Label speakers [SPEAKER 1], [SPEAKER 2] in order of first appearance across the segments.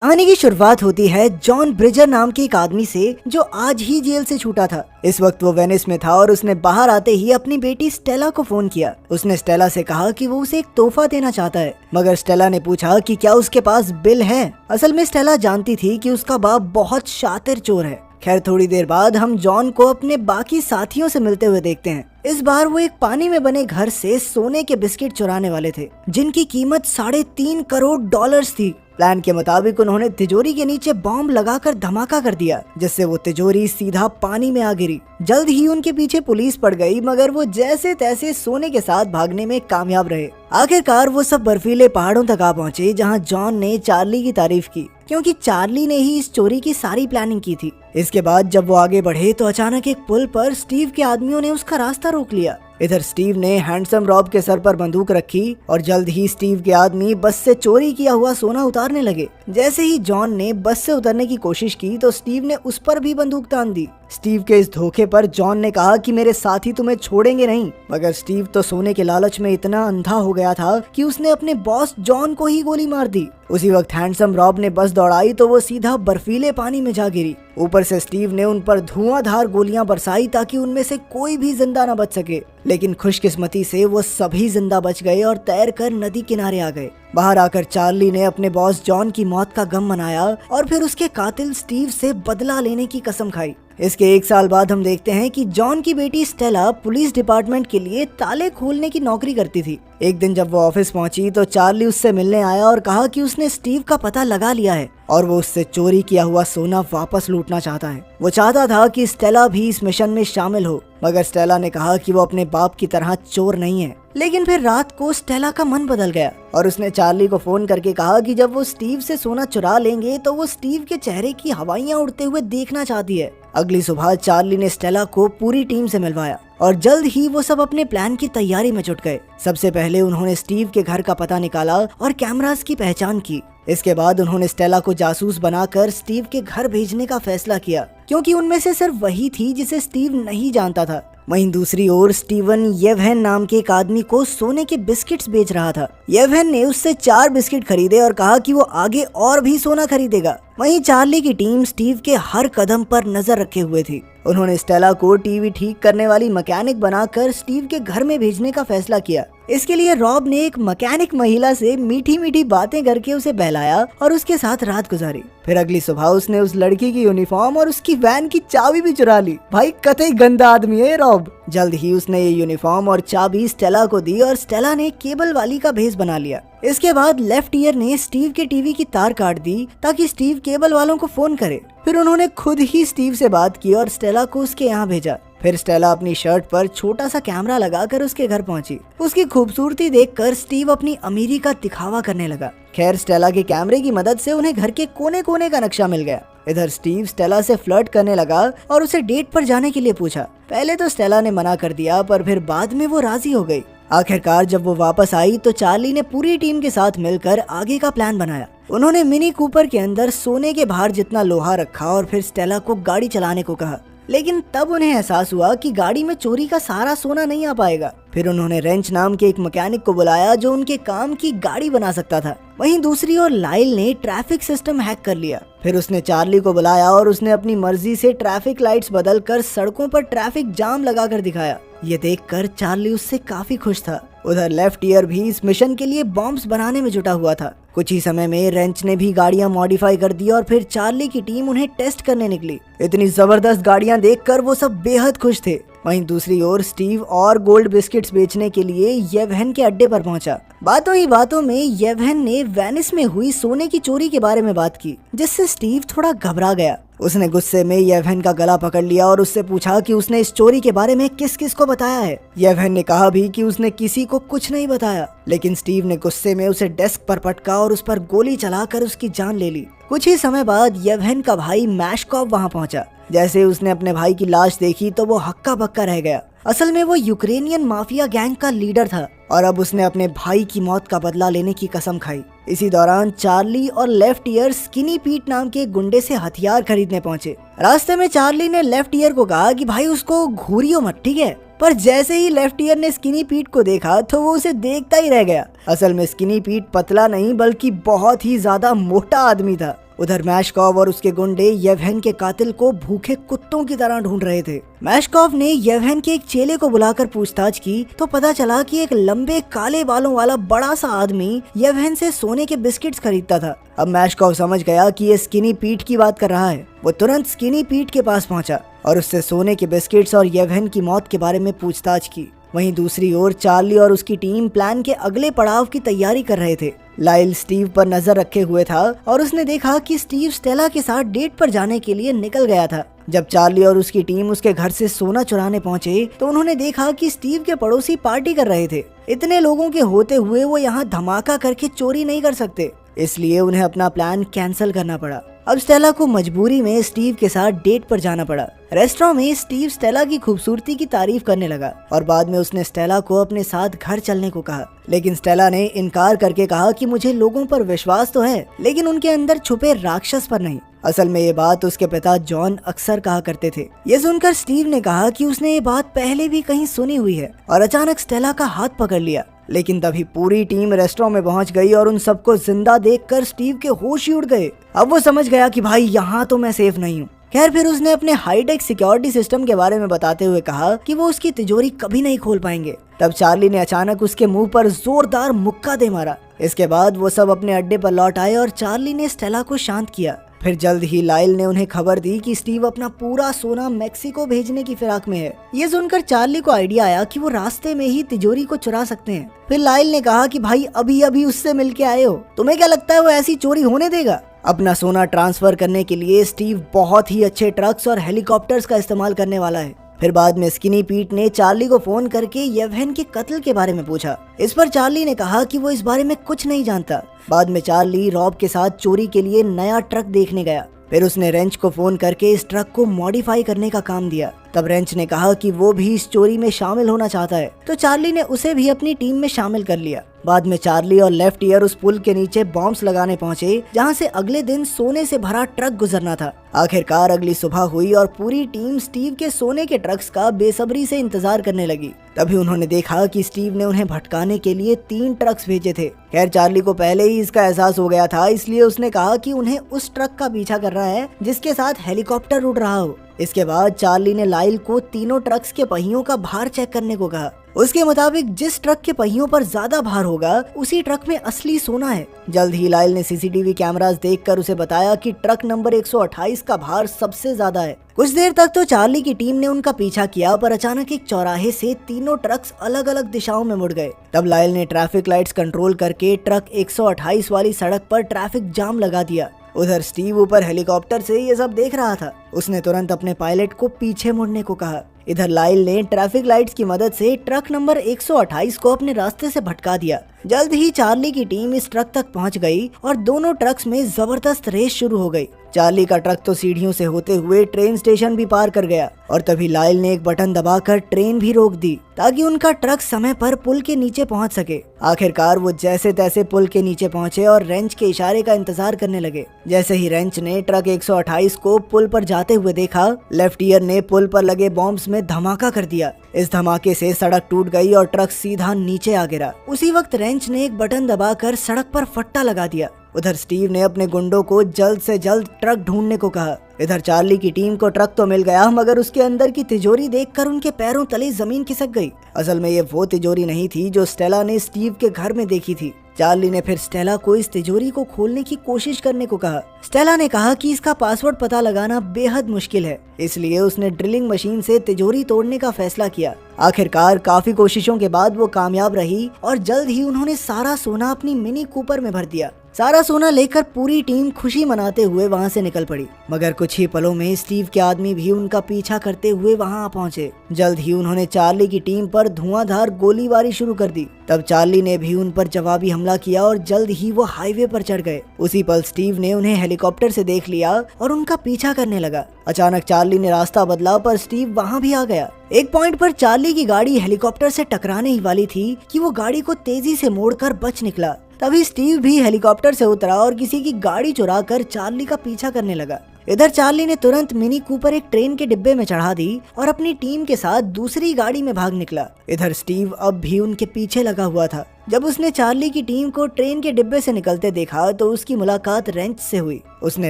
[SPEAKER 1] कहानी की शुरुआत होती है जॉन ब्रिजर नाम के एक आदमी से जो आज ही जेल से छूटा था। इस वक्त वो वेनिस में था और उसने बाहर आते ही अपनी बेटी स्टेला को फोन किया। उसने स्टेला से कहा कि वो उसे एक तोहफा देना चाहता है, मगर स्टेला ने पूछा कि क्या उसके पास बिल है। असल में स्टेला जानती थी कि उसका बाप बहुत शातिर चोर है। खैर, थोड़ी देर बाद हम जॉन को अपने बाकी साथियों से मिलते हुए देखते हैं। इस बार वो एक पानी में बने घर से सोने के बिस्किट चुराने वाले थे, जिनकी कीमत $3.5 करोड़ थी। प्लान के मुताबिक उन्होंने तिजोरी के नीचे बॉम्ब लगाकर धमाका कर दिया, जिससे वो तिजोरी सीधा पानी में आ गिरी। जल्द ही उनके पीछे पुलिस पड़ गई, मगर वो जैसे तैसे सोने के साथ भागने में कामयाब रहे। आखिरकार वो सब बर्फीले पहाड़ों तक आ पहुँचे, जहाँ जॉन ने चार्ली की तारीफ की, क्योंकि चार्ली ने ही इस चोरी की सारी प्लानिंग की थी। इसके बाद जब वो आगे बढ़े तो अचानक एक पुल पर स्टीव के आदमियों ने उसका रास्ता रोक लिया। इधर स्टीव ने हैंडसम रॉब के सर पर बंदूक रखी और जल्द ही स्टीव के आदमी बस से चोरी किया हुआ सोना उतारने लगे। जैसे ही जॉन ने बस से उतरने की कोशिश की तो स्टीव ने उस पर भी बंदूक तान दी। स्टीव के इस धोखे पर जॉन ने कहा कि मेरे साथी तुम्हें छोड़ेंगे नहीं, मगर स्टीव तो सोने के लालच में इतना अंधा हो गया था कि उसने अपने बॉस जॉन को ही गोली मार दी। उसी वक्त हैंडसम रॉब ने बस दौड़ाई तो वो सीधा बर्फीले पानी में जा गिरी। ऊपर से स्टीव ने उन पर धुआंधार गोलियां बरसाई ताकि उनमें से कोई भी जिंदा न बच सके, लेकिन खुशकिस्मती से वो सभी जिंदा बच गए और तैरकर नदी किनारे आ गए। बाहर आकर चार्ली ने अपने बॉस जॉन की मौत का गम मनाया और फिर उसके कातिल स्टीव से बदला लेने की कसम खाई। इसके 1 साल बाद हम देखते हैं कि जॉन की बेटी स्टेला पुलिस डिपार्टमेंट के लिए ताले खोलने की नौकरी करती थी। एक दिन जब वो ऑफिस पहुंची तो चार्ली उससे मिलने आया और कहा कि उसने स्टीव का पता लगा लिया है और वो उससे चोरी किया हुआ सोना वापस लूटना चाहता है। वो चाहता था कि स्टेला भी इस मिशन में शामिल हो, मगर स्टेला ने कहा कि वो अपने बाप की तरह चोर नहीं है। लेकिन फिर रात को स्टेला का मन बदल गया और उसने चार्ली को फोन करके कहा कि जब वो स्टीव से सोना चुरा लेंगे तो वो स्टीव के चेहरे की हवाइयां उड़ते हुए देखना चाहती है। अगली सुबह चार्ली ने स्टेला को पूरी टीम से मिलवाया और जल्द ही वो सब अपने प्लान की तैयारी में जुट गए। सबसे पहले उन्होंने स्टीव के घर का पता निकाला और कैमरास की पहचान की। इसके बाद उन्होंने स्टेला को जासूस बनाकर स्टीव के घर भेजने का फैसला किया, क्योंकि उनमें से सिर्फ वही थी जिसे स्टीव नहीं जानता था। वहीं दूसरी ओर स्टीवन येवहेन नाम के एक आदमी को सोने के बिस्किट्स बेच रहा था। येवहेन ने उससे 4 बिस्किट खरीदे और कहा कि वो आगे और भी सोना खरीदेगा। वहीं चार्ली की टीम स्टीव के हर कदम पर नजर रखे हुए थी। उन्होंने स्टेला को टीवी ठीक करने वाली मैकेनिक बनाकर स्टीव के घर में भेजने का फैसला किया। इसके लिए रॉब ने एक मैकेनिक महिला से मीठी मीठी बातें करके उसे बहलाया और उसके साथ रात गुजारी। फिर अगली सुबह उसने उस लड़की की यूनिफॉर्म और उसकी वैन की चाबी भी चुरा ली। भाई कतई गंदा आदमी है रॉब। जल्द ही उसने ये यूनिफॉर्म और चाबी स्टेला को दी और स्टेला ने केबल वाली का भेस बना लिया। इसके बाद लेफ्ट ईयर ने स्टीव के टीवी की तार काट दी ताकि स्टीव केबल वालों को फोन करे। फिर उन्होंने खुद ही स्टीव से बात की और स्टेला को उसके यहाँ भेजा। फिर स्टेला अपनी शर्ट पर छोटा सा कैमरा लगाकर उसके घर पहुंची। उसकी खूबसूरती देखकर स्टीव अपनी अमीरी का दिखावा करने लगा। खैर, स्टेला के कैमरे की मदद से उन्हें घर के कोने कोने का नक्शा मिल गया। इधर स्टीव स्टेला से फ्लर्ट करने लगा और उसे डेट पर जाने के लिए पूछा। पहले तो स्टेला ने मना कर दिया, पर फिर बाद में वो राजी हो गई। आखिरकार जब वो वापस आई तो चार्ली ने पूरी टीम के साथ मिलकर आगे का प्लान बनाया। उन्होंने मिनी कूपर के अंदर सोने के भार जितना लोहा रखा और फिर स्टेला को गाड़ी चलाने को कहा। लेकिन तब उन्हें एहसास हुआ कि गाड़ी में चोरी का सारा सोना नहीं आ पाएगा। फिर उन्होंने रेंच नाम के एक मैकेनिक को बुलाया जो उनके काम की गाड़ी बना सकता था। वहीं दूसरी ओर लाइल ने ट्रैफिक सिस्टम हैक कर लिया। फिर उसने चार्ली को बुलाया और उसने अपनी मर्जी से ट्रैफिक लाइट्स बदलकर सड़कों पर ट्रैफिक जाम लगाकर दिखाया। ये देखकर चार्ली उससे काफी खुश था। उधर लेफ्ट ईयर भी इस मिशन के लिए बॉम्ब्स बनाने में जुटा हुआ था। कुछ ही समय में रेंच ने भी गाड़ियां मॉडिफाई कर दी और फिर चार्ली की टीम उन्हें टेस्ट करने निकली। इतनी जबरदस्त गाड़ियां देखकर वो सब बेहद खुश थे। वहीं दूसरी ओर स्टीव और गोल्ड बिस्किट्स बेचने के लिए येवहेन के अड्डे पर पहुंचा। बातों ही बातों में येवहेन ने वेनिस में हुई सोने की चोरी के बारे में बात की, जिससे स्टीव थोड़ा घबरा गया। उसने गुस्से में येवहेन का गला पकड़ लिया और उससे पूछा कि उसने इस चोरी के बारे में किस किस को बताया है। येवहेन ने कहा भी कि उसने किसी को कुछ नहीं बताया, लेकिन स्टीव ने गुस्से में उसे डेस्क पर पटका और उस पर गोली चलाकर उसकी जान ले ली। कुछ ही समय बाद येवहेन का भाई मैशकॉव वहां पहुंचा। जैसे उसने अपने भाई की लाश देखी तो वो हक्का बक्का रह गया। असल में वो यूक्रेनियन माफिया गैंग का लीडर था और अब उसने अपने भाई की मौत का बदला लेने की कसम खाई। इसी दौरान चार्ली और लेफ्ट ईयर स्किनी पीट नाम के गुंडे से हथियार खरीदने पहुंचे। रास्ते में चार्ली ने लेफ्ट ईयर को कहा कि भाई उसको घूरियो मत, ठीक है? पर जैसे ही लेफ्ट ईयर ने स्किनी पीट को देखा तो वो उसे देखता ही रह गया। असल में स्किनी पीट पतला नहीं बल्कि बहुत ही ज्यादा मोटा आदमी था उधर मैशकॉव और उसके गुंडे येवहेन के कातिल को भूखे कुत्तों की तरह ढूंढ रहे थे। मैशकॉव ने येवहेन के एक चेले को बुलाकर पूछताछ की तो पता चला कि एक लंबे काले बालों वाला बड़ा सा आदमी येवहेन से सोने के बिस्किट्स खरीदता था। अब मैशकॉव समझ गया कि ये स्किनी पीट की बात कर रहा है। वो तुरंत स्किनी पीट के पास पहुंचा और उससे सोने के बिस्किट्स और येवहेन की मौत के बारे में पूछताछ की। वहीं दूसरी ओर चार्ली और उसकी टीम प्लान के अगले पड़ाव की तैयारी कर रहे थे। लाइल स्टीव पर नजर रखे हुए था और उसने देखा कि स्टीव स्टेला के साथ डेट पर जाने के लिए निकल गया था। जब चार्ली और उसकी टीम उसके घर से सोना चुराने पहुंचे तो उन्होंने देखा कि स्टीव के पड़ोसी पार्टी कर रहे थे। इतने लोगों के होते हुए वो यहाँ धमाका करके चोरी नहीं कर सकते, इसलिए उन्हें अपना प्लान कैंसिल करना पड़ा। अब स्टेला को मजबूरी में स्टीव के साथ डेट पर जाना पड़ा। रेस्टोरेंट में स्टीव स्टेला की खूबसूरती की तारीफ करने लगा और बाद में उसने स्टेला को अपने साथ घर चलने को कहा, लेकिन स्टेला ने इनकार करके कहा कि मुझे लोगों पर विश्वास तो है, लेकिन उनके अंदर छुपे राक्षस पर नहीं। असल में ये बात उसके पिता जॉन अक्सर कहा करते थे। ये सुनकर स्टीव ने कहा कि उसने ये बात पहले भी कहीं सुनी हुई है और अचानक स्टेला का हाथ पकड़ लिया। लेकिन तभी पूरी टीम रेस्टोरेंट में पहुंच गई और उन सबको जिंदा देखकर स्टीव के होश ही उड़ गए। अब वो समझ गया कि भाई यहाँ तो मैं सेफ नहीं हूँ। खैर फिर उसने अपने हाईटेक सिक्योरिटी सिस्टम के बारे में बताते हुए कहा कि वो उसकी तिजोरी कभी नहीं खोल पाएंगे। तब चार्ली ने अचानक उसके मुंह पर जोरदार मुक्का दे मारा। इसके बाद वो सब अपने अड्डे पर लौट आए और चार्ली ने स्टेला को शांत किया। फिर जल्द ही लाइल ने उन्हें खबर दी कि स्टीव अपना पूरा सोना मेक्सिको भेजने की फिराक में है। ये सुनकर चार्ली को आइडिया आया कि वो रास्ते में ही तिजोरी को चुरा सकते हैं। फिर लाइल ने कहा कि भाई अभी अभी उससे मिलके आए हो, तुम्हें क्या लगता है वो ऐसी चोरी होने देगा? अपना सोना ट्रांसफर करने के लिए स्टीव बहुत ही अच्छे ट्रक्स और हेलीकॉप्टर्स का इस्तेमाल करने वाला है। फिर बाद में स्किनी पीट ने चार्ली को फोन करके येवहेन के कत्ल के बारे में पूछा। इस पर चार्ली ने कहा कि वो इस बारे में कुछ नहीं जानता। बाद में चार्ली रॉब के साथ चोरी के लिए नया ट्रक देखने गया। फिर उसने रेंच को फोन करके इस ट्रक को मॉडिफाई करने का काम दिया। तब रेंच ने कहा कि वो भी इस चोरी में शामिल होना चाहता है, तो चार्ली ने उसे भी अपनी टीम में शामिल कर लिया। बाद में चार्ली और लेफ्ट ईयर उस पुल के नीचे बॉम्ब्स लगाने पहुंचे जहां से अगले दिन सोने से भरा ट्रक गुजरना था। आखिरकार अगली सुबह हुई और पूरी टीम स्टीव के सोने के ट्रक्स का बेसब्री से इंतजार करने लगी। तभी उन्होंने देखा कि स्टीव ने उन्हें भटकाने के लिए 3 ट्रक्स भेजे थे। खैर चार्ली को पहले ही इसका एहसास हो गया था, इसलिए उसने कहा कि उन्हें उस ट्रक का पीछा कर रहा है जिसके साथ हेलीकॉप्टर उड़ रहा हो। इसके बाद चार्ली ने लाइल को तीनों ट्रक्स के पहियों का भार चेक करने को कहा। उसके मुताबिक जिस ट्रक के पहियों पर ज्यादा भार होगा उसी ट्रक में असली सोना है। जल्द ही लाइल ने सीसीटीवी कैमरास देखकर उसे बताया कि ट्रक नंबर 128 का भार सबसे ज्यादा है। कुछ देर तक तो चार्ली की टीम ने उनका पीछा किया, पर अचानक एक चौराहे से तीनों ट्रक्स अलग अलग दिशाओं में मुड़ गए। तब लाइल ने ट्रैफिक लाइट्स कंट्रोल करके ट्रक 128 वाली सड़क पर ट्रैफिक जाम लगा दिया। उधर स्टीव ऊपर हेलीकॉप्टर से ये सब देख रहा था। उसने तुरंत अपने पायलट को पीछे मुड़ने को कहा। इधर लाइल ने ट्रैफिक लाइट्स की मदद से ट्रक नंबर 128 को अपने रास्ते से भटका दिया। जल्द ही चार्ली की टीम इस ट्रक तक पहुंच गई और दोनों ट्रक्स में जबरदस्त रेस शुरू हो गई। चार्ली का ट्रक तो सीढ़ियों से होते हुए ट्रेन स्टेशन भी पार कर गया और तभी लाइल ने एक बटन दबाकर ट्रेन भी रोक दी ताकि उनका ट्रक समय पर पुल के नीचे पहुंच सके। आखिरकार वो जैसे तैसे पुल के नीचे पहुंचे और रेंच के इशारे का इंतजार करने लगे। जैसे ही रेंच ने ट्रक 128 को पुल पर जाते हुए देखा, लेफ्ट ईयर ने पुल पर लगे बॉम्ब्स में धमाका कर दिया। इस धमाके से सड़क टूट गई और ट्रक सीधा नीचे आ गिरा। उसी वक्त रेंच ने एक बटन दबाकर सड़क पर फट्टा लगा दिया। उधर स्टीव ने अपने गुंडों को जल्द से जल्द ट्रक ढूंढने को कहा। इधर चार्ली की टीम को ट्रक तो मिल गया, मगर उसके अंदर की तिजोरी देखकर उनके पैरों तले जमीन खिसक गई। असल में ये वो तिजोरी नहीं थी जो स्टेला ने स्टीव के घर में देखी थी। चार्ली ने फिर स्टेला को इस तिजोरी को खोलने की कोशिश करने को कहा। स्टेला ने कहा कि इसका पासवर्ड पता लगाना बेहद मुश्किल है, इसलिए उसने ड्रिलिंग मशीन से तिजोरी तोड़ने का फैसला किया। आखिरकार काफी कोशिशों के बाद वो कामयाब रही और जल्द ही उन्होंने सारा सोना अपनी मिनी कूपर में भर दिया। सारा सोना लेकर पूरी टीम खुशी मनाते हुए वहां से निकल पड़ी, मगर कुछ ही पलों में स्टीव के आदमी भी उनका पीछा करते हुए वहां पहुंचे। जल्द ही उन्होंने चार्ली की टीम पर धुआंधार गोलीबारी शुरू कर दी। तब चार्ली ने भी उन पर जवाबी हमला किया और जल्द ही वो हाईवे पर चढ़ गए। उसी पल स्टीव ने उन्हें हेलीकॉप्टर से देख लिया और उनका पीछा करने लगा। अचानक चार्ली ने रास्ता बदला, पर स्टीव वहां भी आ गया। एक पॉइंट पर चार्ली की गाड़ी हेलीकॉप्टर से टकराने ही वाली थी कि वो गाड़ी को तेजी से मोड़कर बच निकला। तभी स्टीव भी हेलीकॉप्टर से उतरा और किसी की गाड़ी चुराकर चार्ली का पीछा करने लगा। इधर चार्ली ने तुरंत मिनी कूपर एक ट्रेन के डिब्बे में चढ़ा दी और अपनी टीम के साथ दूसरी गाड़ी में भाग निकला। इधर स्टीव अब भी उनके पीछे लगा हुआ था। जब उसने चार्ली की टीम को ट्रेन के डिब्बे से निकलते देखा तो उसकी मुलाकात रेंच से हुई। उसने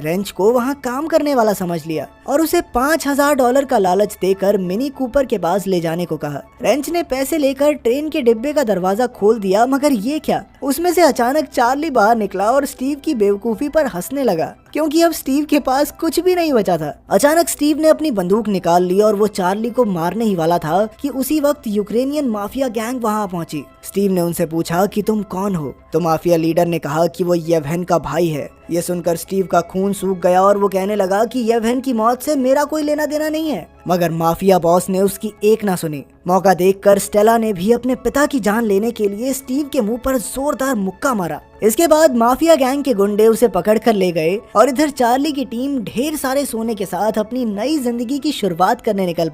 [SPEAKER 1] रेंच को वहाँ काम करने वाला समझ लिया और उसे $5000 का लालच देकर मिनी कूपर के पास ले जाने को कहा। रेंच ने पैसे लेकर ट्रेन के डिब्बे का दरवाजा खोल दिया, मगर ये क्या, उसमें से अचानक चार्ली बाहर निकला और स्टीव की बेवकूफी पर हंसने लगा क्योंकि अब स्टीव के पास कुछ भी नहीं बचा था। अचानक स्टीव ने अपनी बंदूक निकाल ली और वो चार्ली को मारने ही वाला था कि उसी वक्त यूक्रेनियन माफिया गैंग वहाँ पहुंची। स्टीव ने उनसे पूछा कि तुम कौन हो, तो माफिया लीडर ने कहा कि वो येवहेन का भाई है। ये सुनकर स्टीव का खून सूख गया और वो कहने लगा कि येवहेन की मौत से मेरा कोई लेना देना नहीं है, मगर माफिया बॉस ने उसकी एक ना सुनी। मौका देखकर स्टेला ने भी अपने पिता की जान लेने के लिए स्टीव के मुंह पर जोरदार मुक्का मारा। इसके बाद माफिया गैंग के गुंडे उसे पकड़कर ले गए और इधर चार्ली की टीम ढेर सारे सोने के साथ अपनी नई जिंदगी की शुरुआत करने निकल पड़ी।